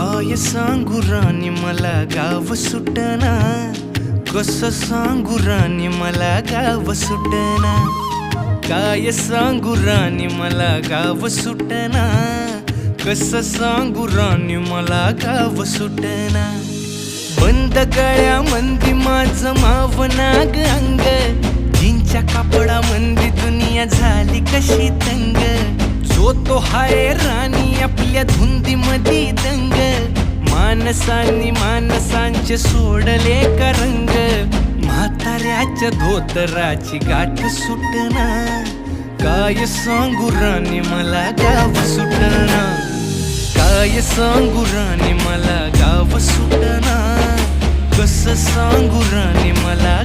काय सांगू राणी मला गाव सुटना, कसं सांगू राणी मला गाव सुटना. काय सांगू राणी मला गाव सुटना, कसं सांगू राणी मला गाव सुटना. बंद गळ्यामंदी माझं मावनाग अंग, जीनच्या कापडामंदी दुनिया झाली कशी तंग. जो तो हाय राणी आपल्या धुंदीमधी दंग, माणसांनी माणसांचे सोडले का रंग. म्हाताऱ्याच्या धोतराची गाठ सुटना, काय सांगू राणी मला गाव सुटना. काय सांगू राणी मला गाव सुटना, कसं सांगू राणी मला